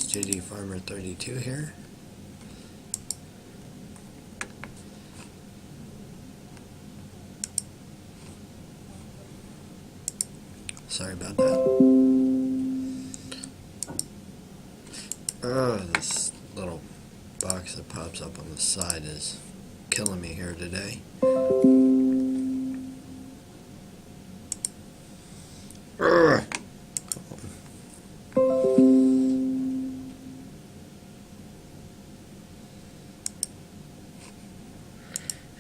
JD Farmer 32 here. Sorry about that. Oh, this little box that pops up on the side is killing me here today.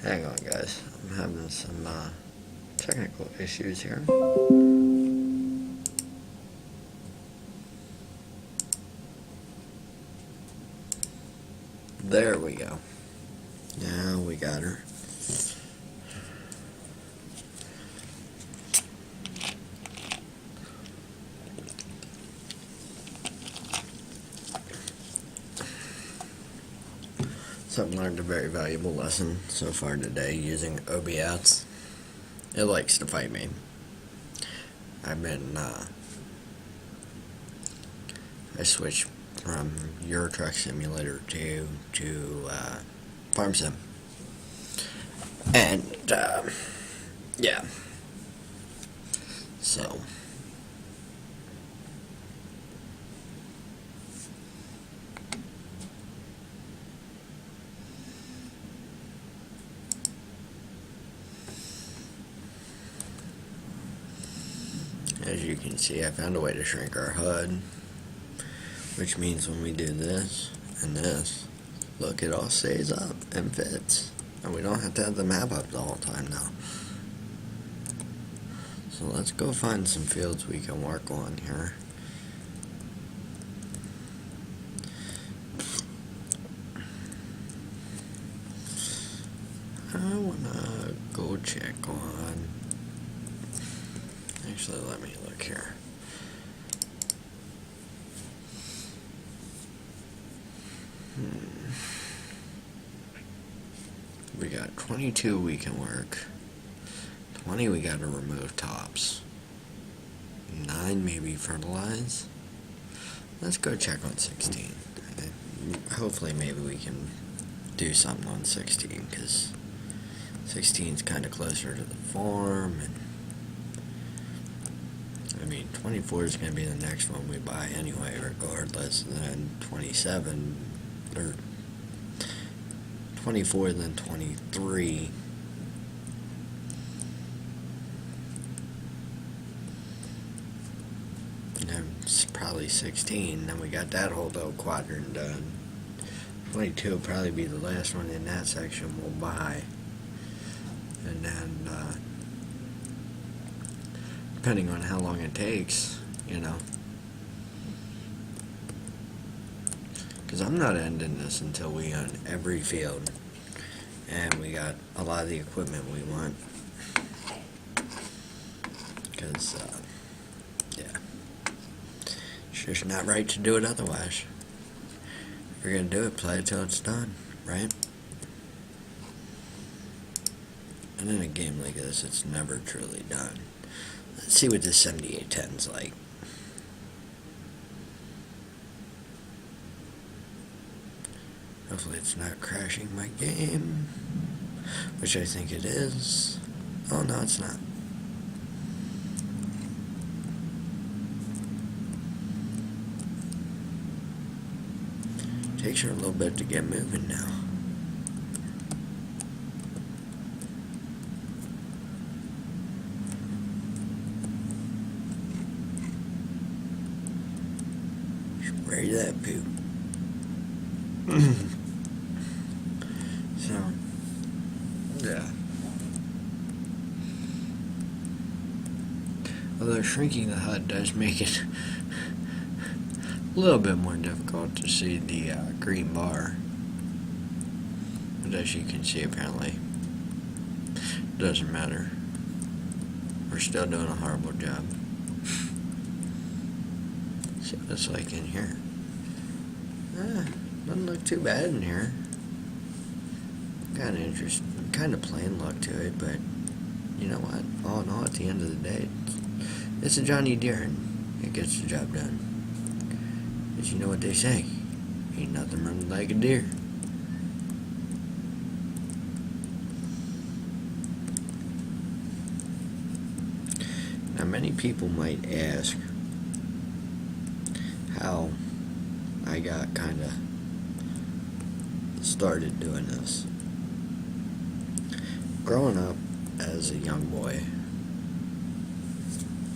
Hang on, guys. I'm having some technical issues here. There we go. Now we got her. So I've learned a very valuable lesson so far today using OBS. It likes to fight me. I've been, I switched from Euro Truck Simulator to Farm Sim. And, yeah. So. As you can see, I found a way to shrink our HUD, which means when we do this and this, look, it all stays up and fits, and we don't have to have the map up the whole time now. So let's go find some fields we can work on here. I wanna go check on, actually let me look here. We got 22 we can work. 20 we gotta remove tops. 9 maybe fertilize. Let's go check on 16. Hopefully maybe we can do something on 16, because 16 is kind of closer to the farm, and I mean 24 is going to be the next one we buy anyway, regardless. And then 27 or 24, then 23. And then it's probably 16. Then we got that whole little quadrant done. 22 will probably be the last one in that section we'll buy. And then, depending on how long it takes, you know. Because I'm not ending this until we own every field. And we got a lot of the equipment we want. Because, yeah. It's just not right to do it otherwise. If you're going to do it, play it till it's done, right? And in a game like this, it's never truly done. Let's see what this 7810's like. Hopefully it's not crashing my game, which I think it is. Oh no, it's not. Takes her a little bit to get moving now. Spray that poop. So, yeah. Although shrinking the HUD does make it a little bit more difficult to see the green bar. But as you can see, apparently, it doesn't matter. We're still doing a horrible job. See what it's like in here. Doesn't look too bad in here. Kind of interesting, kind of plain look to it, but you know what? All in all, at the end of the day, it's a Johnny Deere, and it gets the job done. Because you know what they say, ain't nothing running like a deer. Now many people might ask how I got kind of started doing this. Growing up as a young boy,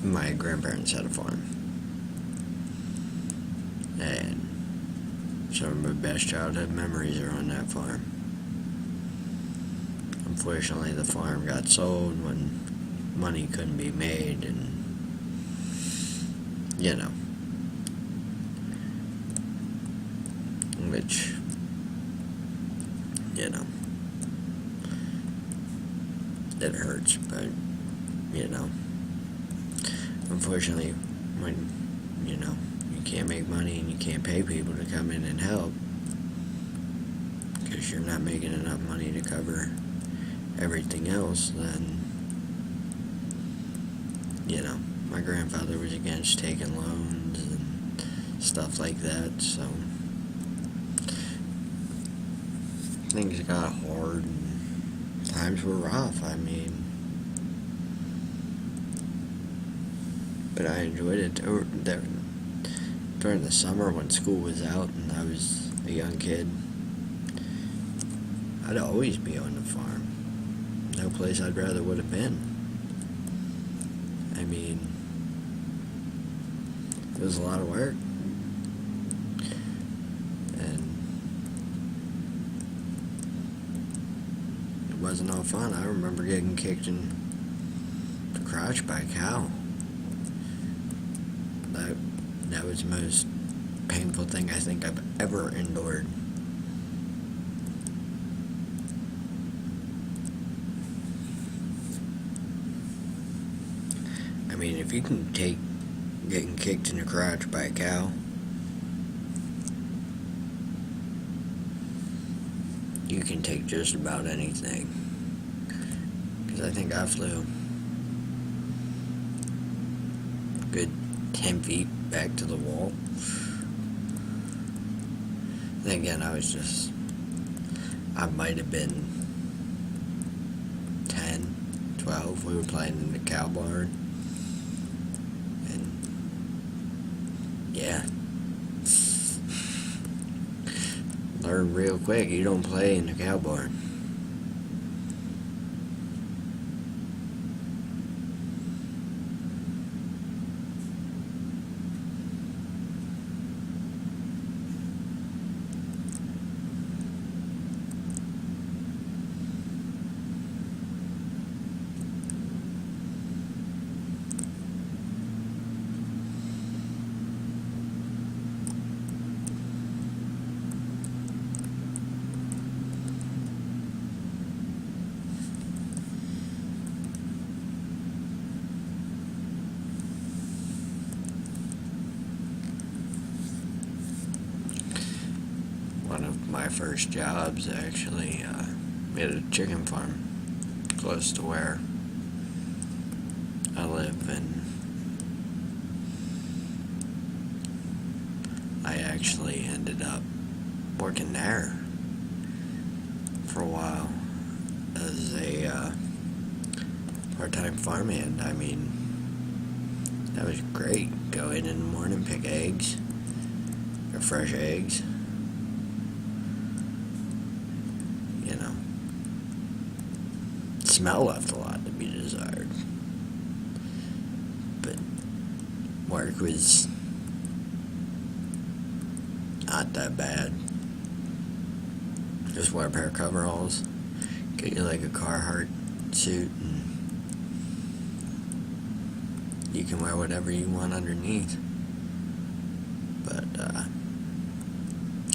my grandparents had a farm, and some of my best childhood memories are on that farm. Unfortunately, the farm got sold when money couldn't be made, and which, it hurts, but, unfortunately, when, you can't make money and you can't pay people to come in and help, because you're not making enough money to cover everything else, then, my grandfather was against taking loans and stuff like that, so things got hard and times were rough. But I enjoyed it during the summer when school was out and I was a young kid. I'd always be on the farm. No place I'd rather would have been. It was a lot of work. And it wasn't all fun. I remember getting kicked in the crotch by a cow. That was the most painful thing I think I've ever endured. If you can take getting kicked in the crotch by a cow, you can take just about anything. Because I think I flew a good 10 feet back to the wall. And again, I might have been 10, 12. We were playing in the cow barn. Yeah. Learn real quick, you don't play in the cow barn. One of my first jobs, actually, we had a chicken farm close to where I live, and I actually ended up working there for a while as a part-time farmhand. That was great. Go in the morning, pick eggs, or fresh eggs. Smell left a lot to be desired, but work was not that bad. Just wear a pair of coveralls, get you like a Carhartt suit, and you can wear whatever you want underneath. But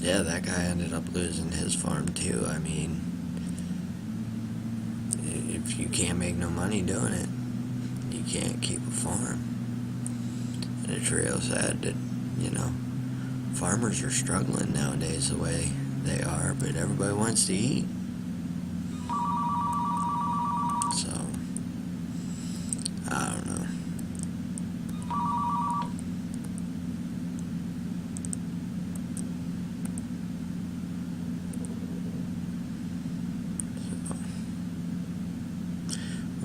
yeah, that guy ended up losing his farm too. If you can't make no money doing it, you can't keep a farm. And it's real sad that, farmers are struggling nowadays the way they are, but everybody wants to eat. So, I don't know.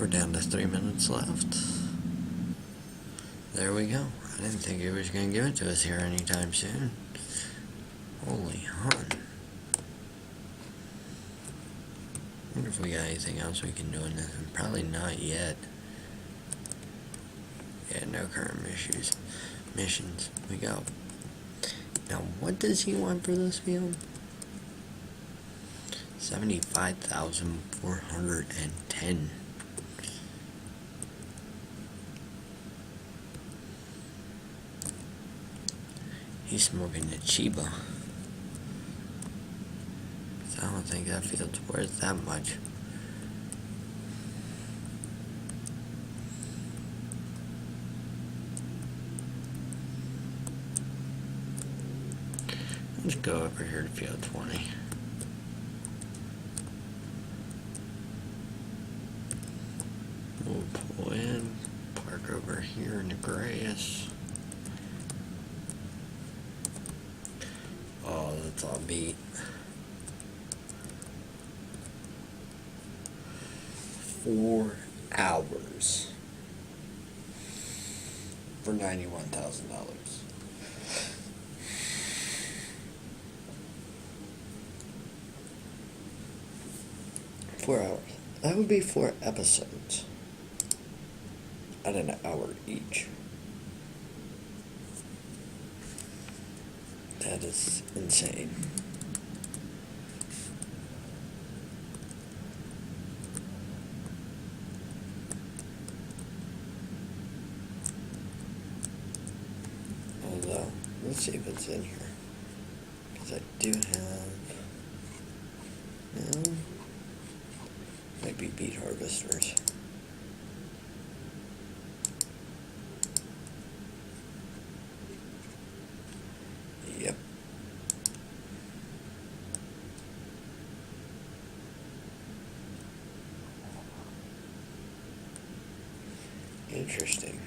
We're down to 3 minutes left. There we go. I didn't think he was going to give it to us here anytime soon. Holy hun. Wonder if we got anything else we can do in this. Probably not yet. Yeah, no current missions. We go. Now, what does he want for this field? 75,410. He's smoking the Chiba. I don't think that field's worth that much. Let's go over here to field 20. We'll pull in, park over here in the grass. Oh, that's all beat. 4 hours for $91,000. $4 hours. That would be 4 episodes at an hour each. That is insane. Although, let's see if it's in here. Because I do have... No. Might be beet harvesters. Yep. Interesting.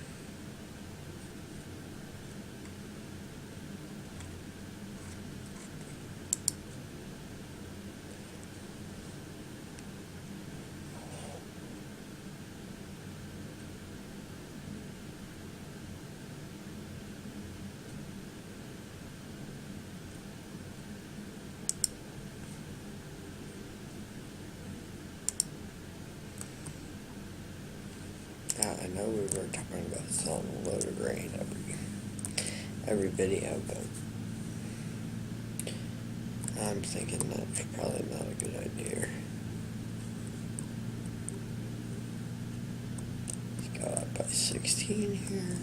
I know we were talking about selling a load of grain every video, but I'm thinking that's probably not a good idea. Let's go up by 16 here.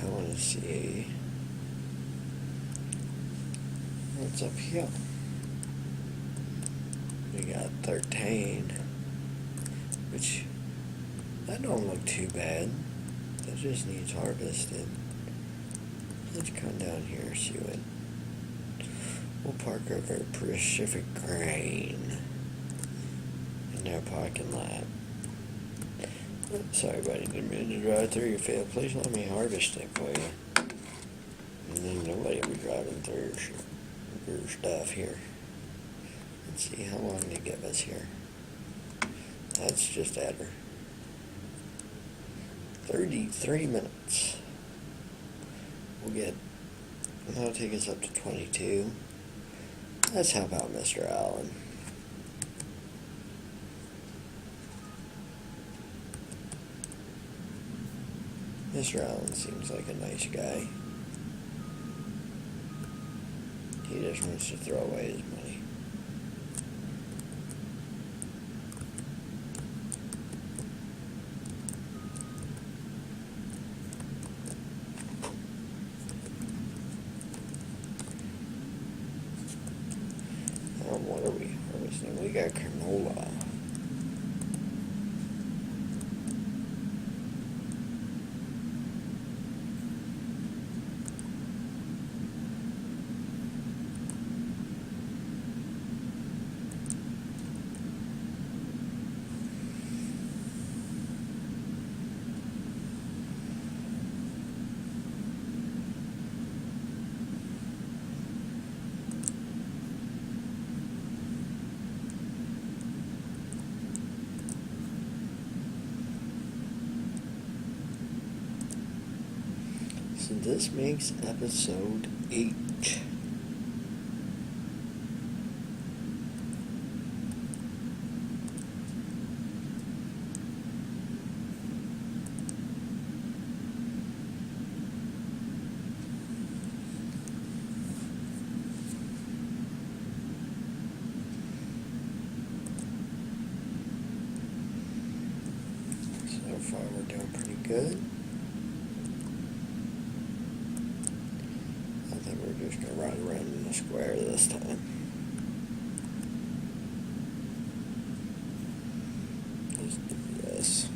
I want to see what's up here. We got 13. Which, that don't look too bad. That just needs harvested. Let's come down here, see what... We'll park over at Pacific Grain in their parking lot. Sorry, buddy, didn't mean to drive through your field. Please let me harvest it for you. And then nobody will be driving through your stuff here. Let's see how long they give us here. That's just at her. 33 minutes. That'll take us up to 22. Let's help out Mr. Allen. Mr. Allen seems like a nice guy. He just wants to throw away his money. What are we harvesting? We got canola. So this makes episode 8. So far we're doing pretty good. I think we're just going to run around in the square this time. Let's do this.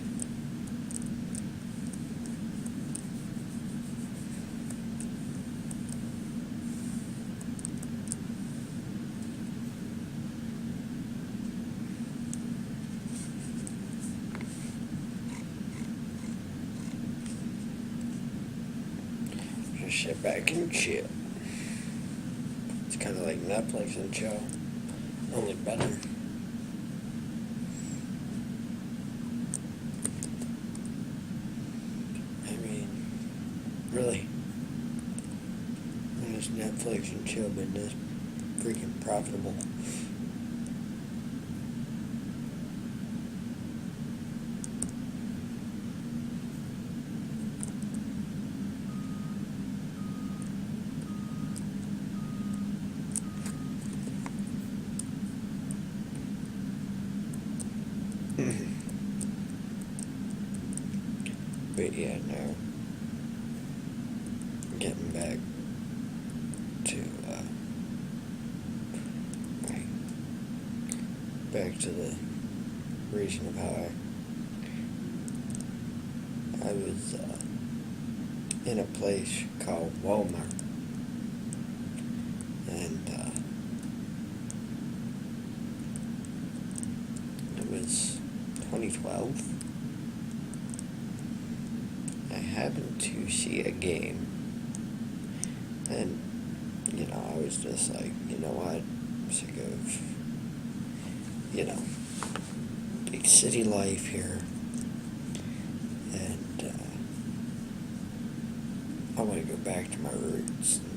Just sit back and chill. It's kind of like Netflix and chill, only better. I mean, really, when has Netflix and chill been this freaking profitable? But yeah, now getting back to back to the reason of how I was in a place called Walmart, and it was 2012. I happened to see a game, and I was just like, you know what, I'm sick of big city life here, and I want to go back to my roots and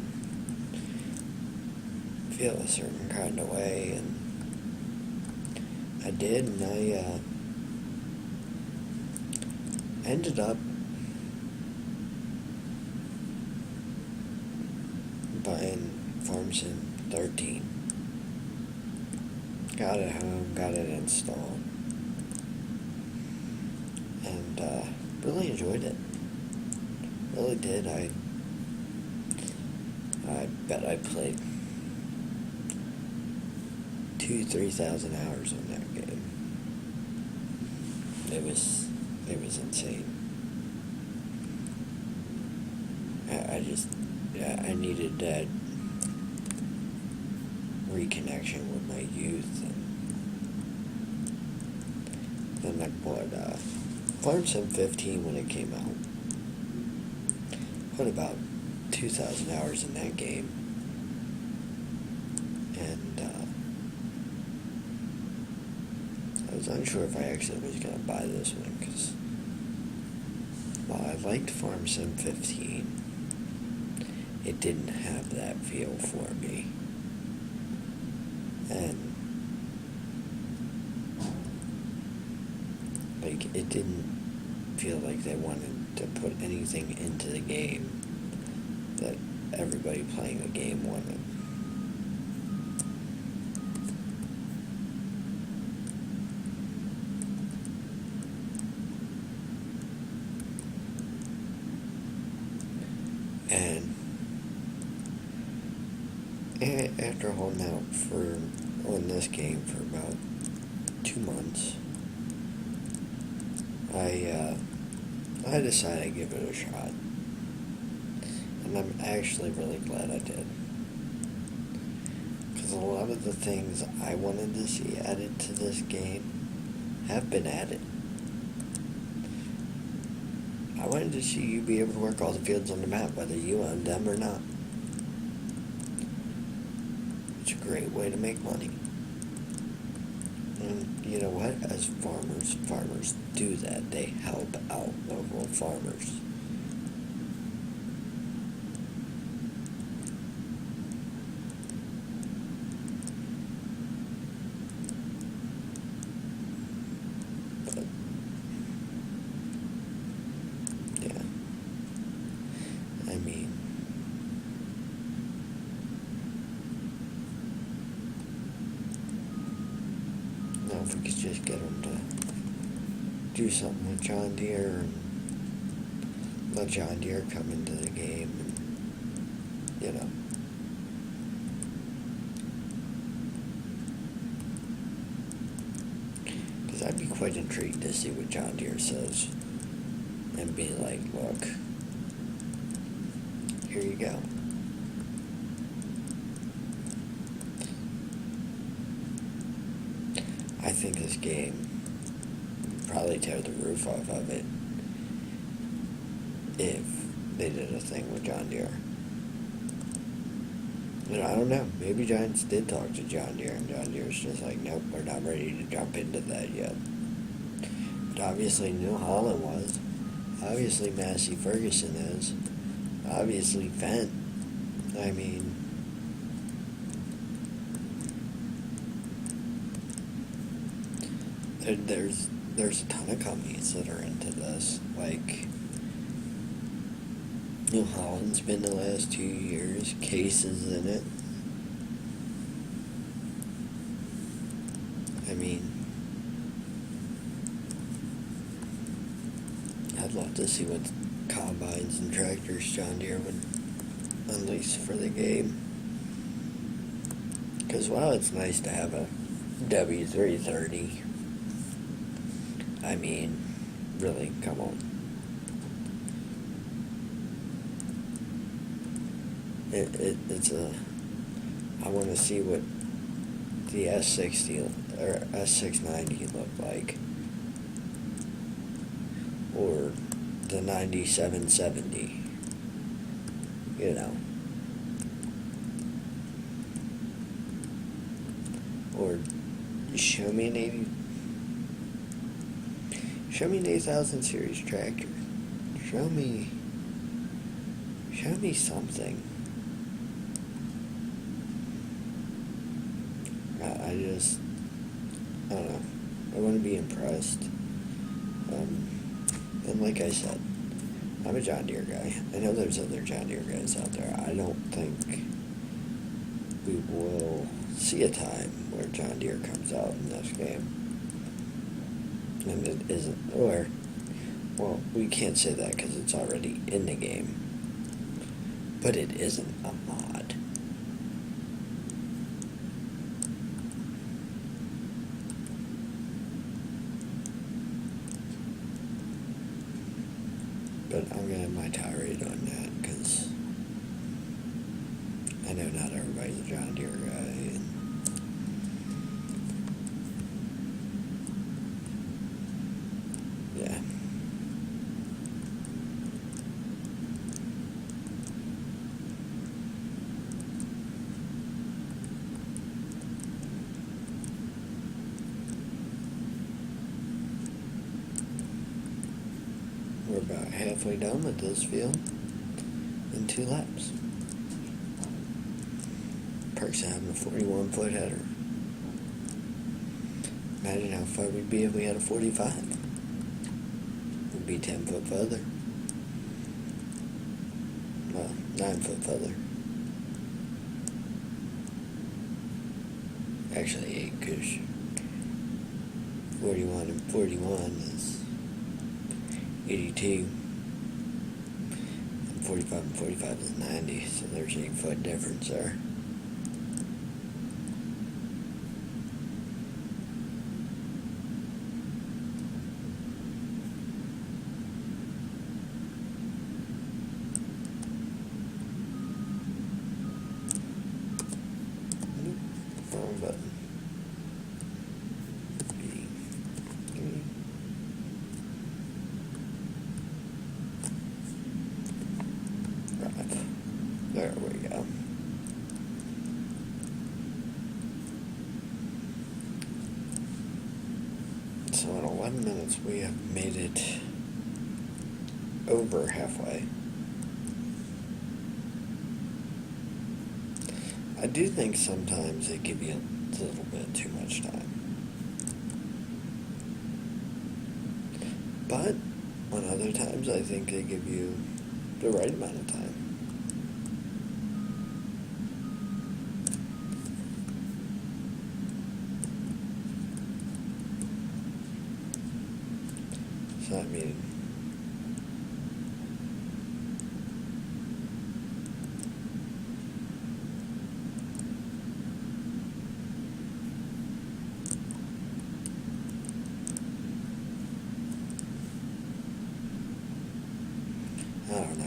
feel a certain kind of way, and I did, and I ended up buying Farm Sim 13. Got it home, got it installed, and really enjoyed it. Really did. I bet I played 2,000-3,000 hours on that game. It was insane. I needed that reconnection with my youth, and then I bought Farm Sim 15 when it came out. Put about 2,000 hours in that game, and I was unsure if I actually was going to buy this one, because while I liked Farm Sim 15, it didn't have that feel for me. And it didn't feel like they wanted to put anything into the game that everybody playing the game wanted. And after holding out on this game for about 2 months, I decided I'd give it a shot. And I'm actually really glad I did. Because a lot of the things I wanted to see added to this game have been added. I wanted to see you be able to work all the fields on the map, whether you owned them or not. It's a great way to make money. And you know what? As farmers do that. They help out local farmers. if we could just get them to do something with John Deere and let John Deere come into the game and, you know. Because I'd be quite intrigued to see what John Deere says and be like, look, here you go. I think this game would probably tear the roof off of it if they did a thing with John Deere. And I don't know, maybe Giants did talk to John Deere and John Deere's just like, nope, we're not ready to jump into that yet. But obviously New Holland was. Obviously Massey Ferguson is. Obviously Fendt. I mean, there's a ton of companies that are into this. Like, New Holland's been the last 2 years. Case is in it. I mean, I'd love to see what combines and tractors John Deere would unleash for the game. Because while it's nice to have a W330, I mean, really, come on. It's a... I want to see what the S60 or S690 look like. Or the 9770. You know. Or show me an 8000 series tractor. Show me something. I don't know. I want to be impressed. And like I said, I'm a John Deere guy. I know there's other John Deere guys out there. I don't think we will see a time where John Deere comes out in this game. And it isn't, or, well, we can't say that because it's already in the game. But it isn't a mod. But I'm going to have my tirade on that because I know not everybody's a John Deere guy. And yeah. We're about halfway done with this field in 2 laps. Perks of having a 41-foot header. Imagine how far we'd be if we had a 45. We'd be 10 foot further. Well, 9 foot further. Actually 8, because 41 and 41 is 82. And 45 and 45 is 90, so there's an 8-foot difference there. Wrong button. There we go. So in 11 minutes we have made it over halfway. I do think sometimes they give you a little bit too much time. But on other times I think they give you the right amount of time. I don't know.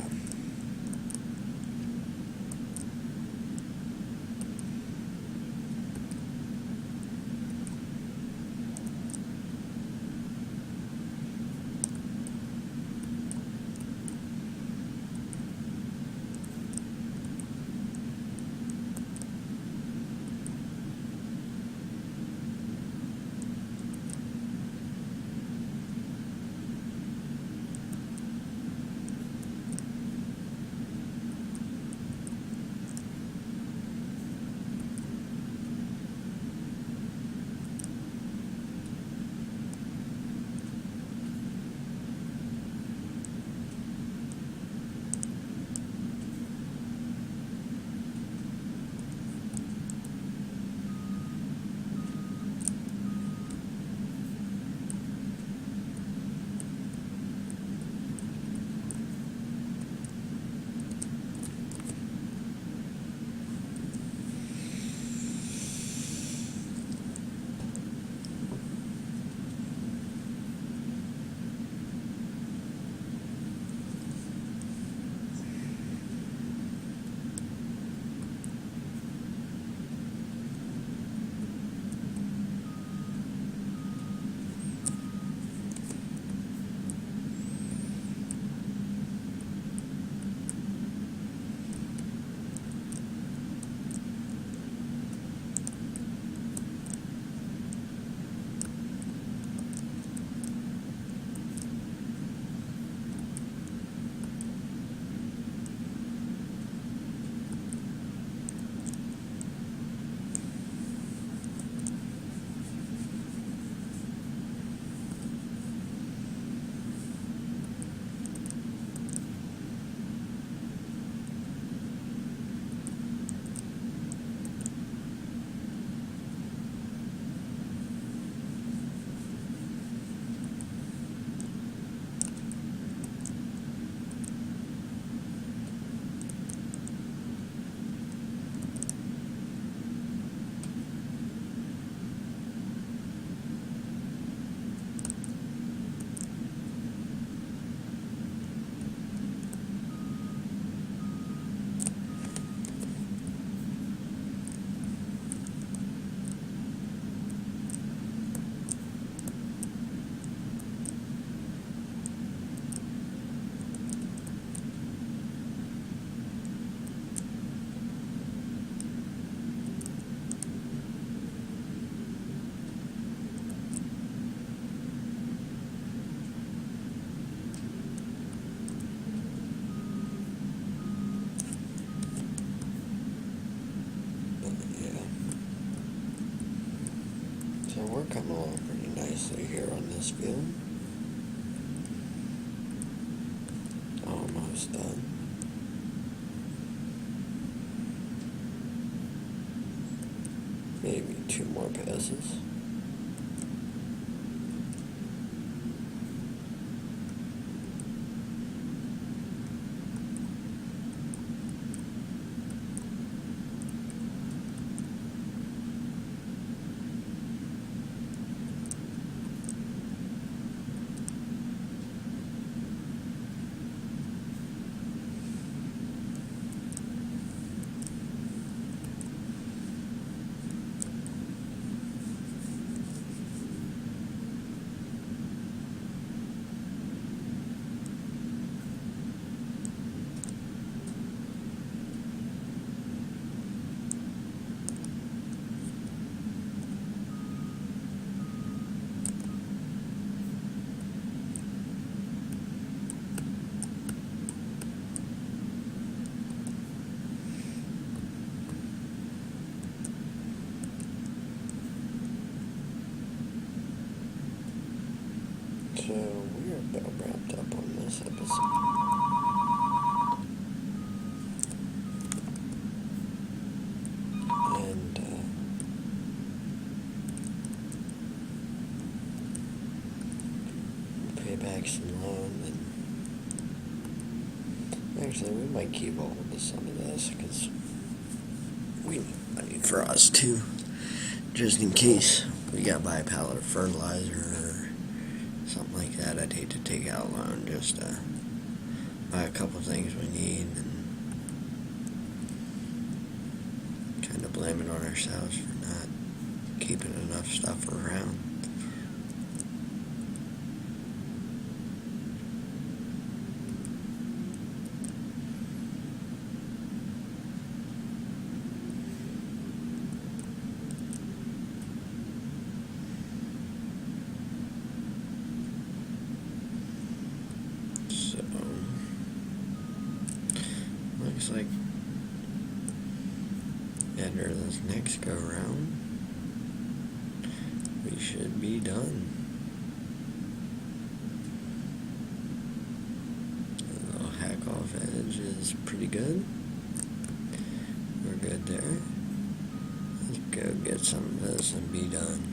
So we're coming along pretty nicely here on this field. Almost done. Maybe 2 more passes. So we are about wrapped up on this episode. And pay back some loan, and actually we might keep hold of some of this because we need money for us too, just in case we gotta buy a pallet of fertilizer or something like that. I'd hate to take out a loan just to buy a couple things we need and kind of blame it on ourselves for not keeping enough stuff around. Looks like after this next go round, we should be done. The little hack off edge is pretty good. We're good there. Let's go get some of this and be done.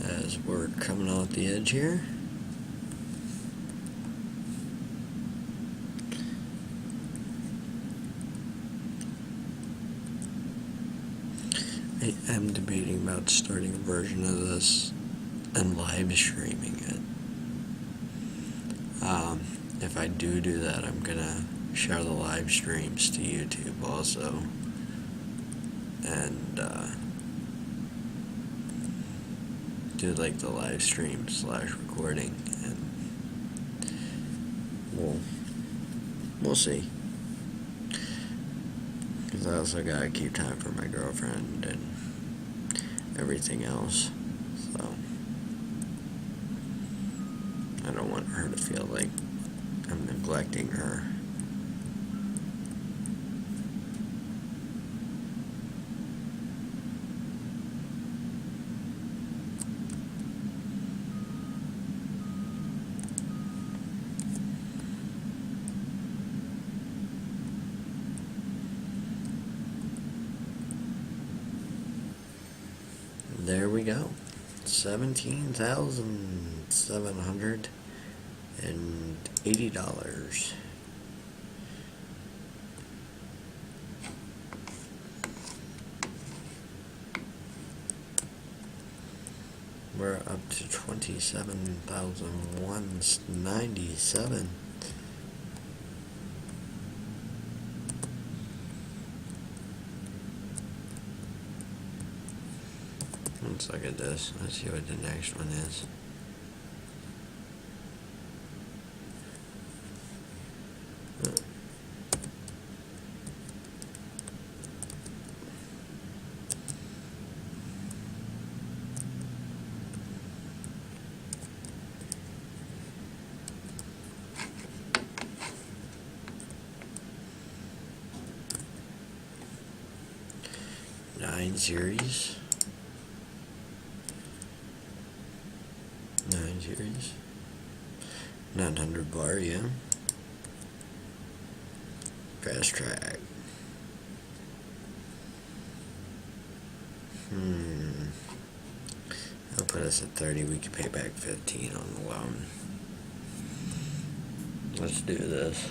As we're coming off the edge here, I am debating about starting a version of this and live streaming it. If I do that, I'm gonna share the live streams to YouTube also, and do like the live stream / recording, and we'll see. Because I also gotta keep time for my girlfriend and everything else, so I don't want her to feel like I'm neglecting her. There we go. $17,780. We're up to 27,197. Let's look at this. Let's see what the next one is. Nine series. 900 bar, yeah. Fast track. I'll put us at 30. We can pay back 15 on the loan. Let's do this.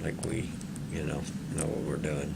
Like we, know what we're doing.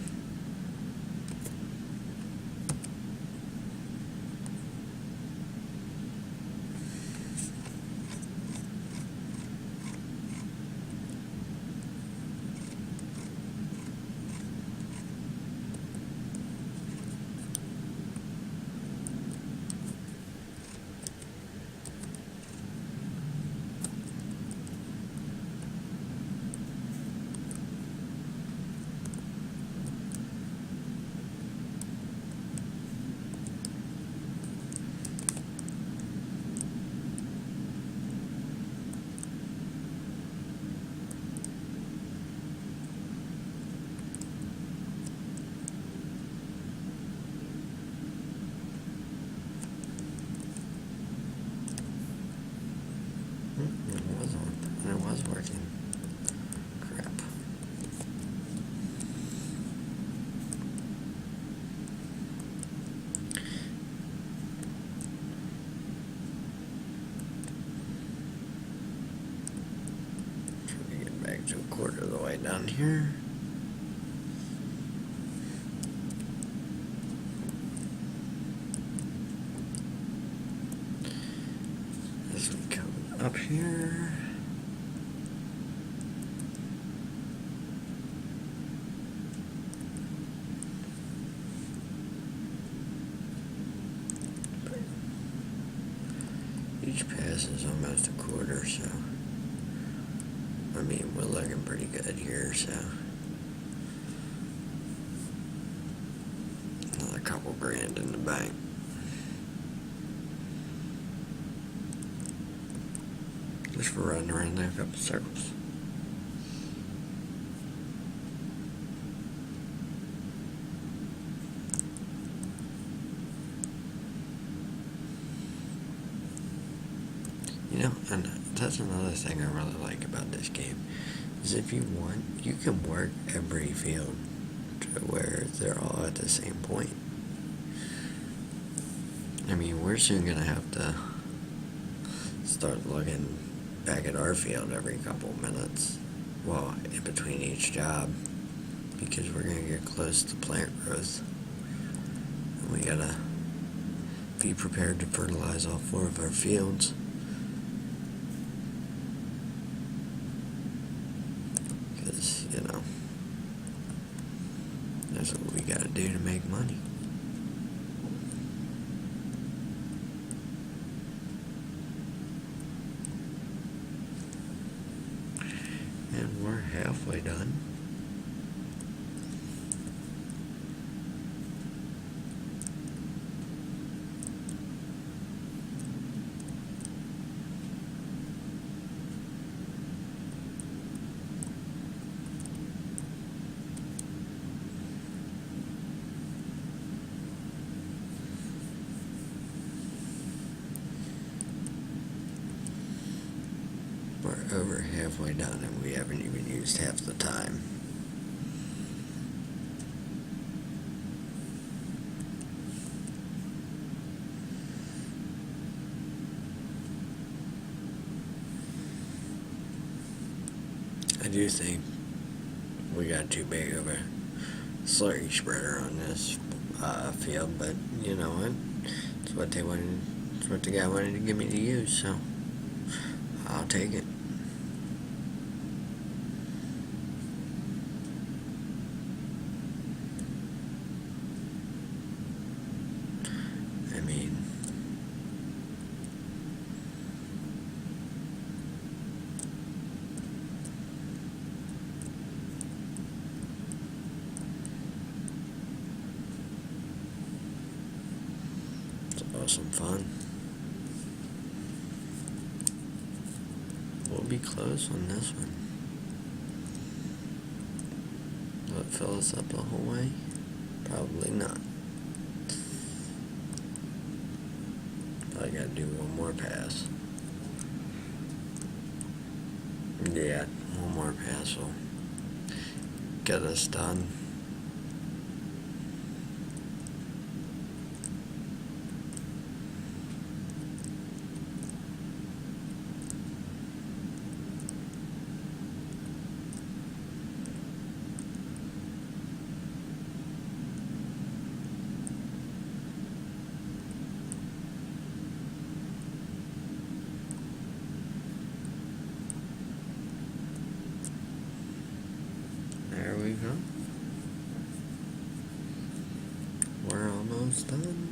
It was working. Crap. Trying to get back to a quarter of the way down here. here. Each pass is almost a quarter, so I mean, we're looking pretty good here, so another couple grand in the bank. Just for running around there a couple circles. You know, and that's another thing I really like about this game, is if you want, you can work every field to where they're all at the same point. I mean, we're soon going to have to start looking back at our field every couple of minutes, well, in between each job, because we're going to get close to plant growth. And we got to be prepared to fertilize all 4 of our fields. Because, you know, that's what we got to do to make money. And we're halfway done. We're over halfway done and we haven't even used half the time. I do think we got too big of a slurry spreader on this field, but you know what? It's what they wanted. It's what the guy wanted to give me to use, so I'll take it. I mean, it's awesome fun. We'll be close on this one. Will it fill us up the whole way? Probably not. I gotta do one more pass. Yeah, one more pass will get us done. There we go. We're almost done.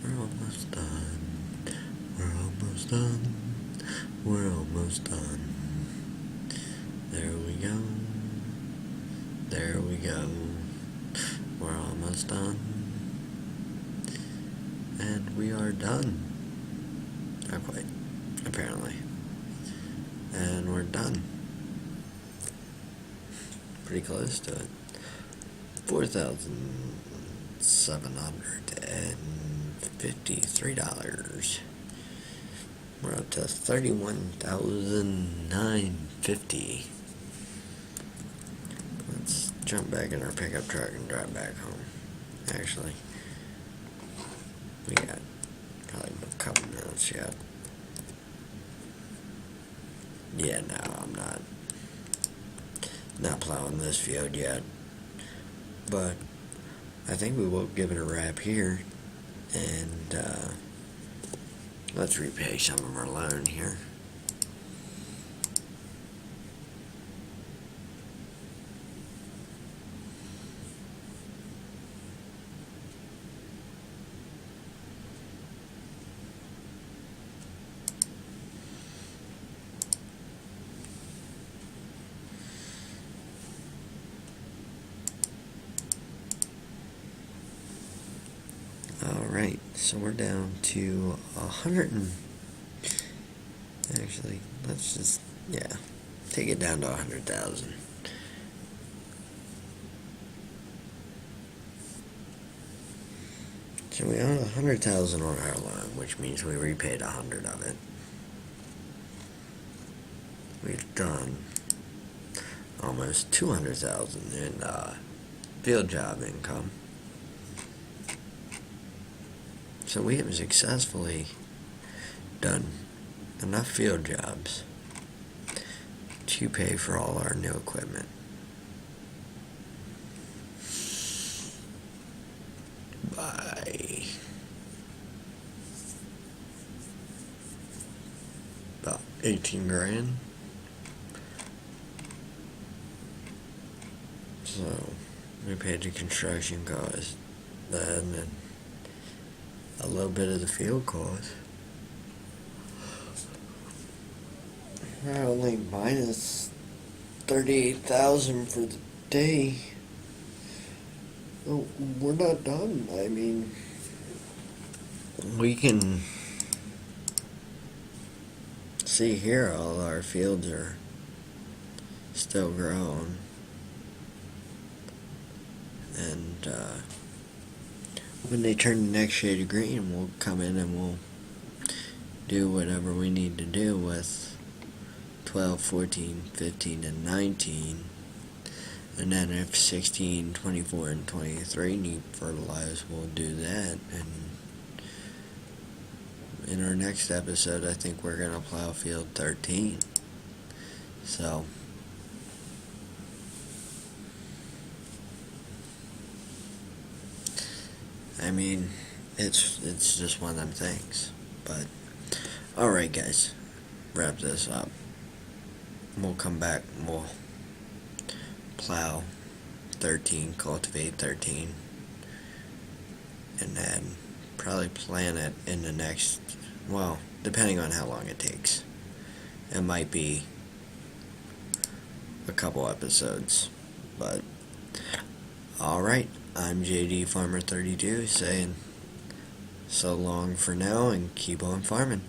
We're almost done. We're almost done. We're almost done. There we go. There we go. We're almost done. And we are done. Not quite, apparently. And we're done. Pretty close to it. $4,753. We're up to $31,950. Let's jump back in our pickup truck and drive back home. Actually, we got probably a couple minutes yet. Yeah, no, I'm not plowing this field yet, but I think we will give it a wrap here, and Let's repay some of our loan here. Alright, so we're down to 100 and... Actually, let's just, take it down to 100,000. So we own 100,000 on our loan, which means we repaid 100 of it. We've done almost 200,000 in field job income. So we have successfully done enough field jobs to pay for all our new equipment. By about 18 grand. So we paid the construction cost then, and a little bit of the field cost. We're only minus 38,000 for the day. Oh, we're not done. I mean, we can see here all our fields are still growing. And when they turn the next shade of green, we'll come in and we'll do whatever we need to do with 12, 14, 15, and 19. And then if 16, 24, and 23 need fertilized, we'll do that. And in our next episode, I think we're going to plow field 13. So, I mean, it's just one of them things. But, alright guys, wrap this up. We'll come back and we'll plow 13, cultivate 13, and then probably plant it in the next, well, depending on how long it takes. It might be a couple episodes, but alright, I'm JD Farmer 32 saying so long for now and keep on farming.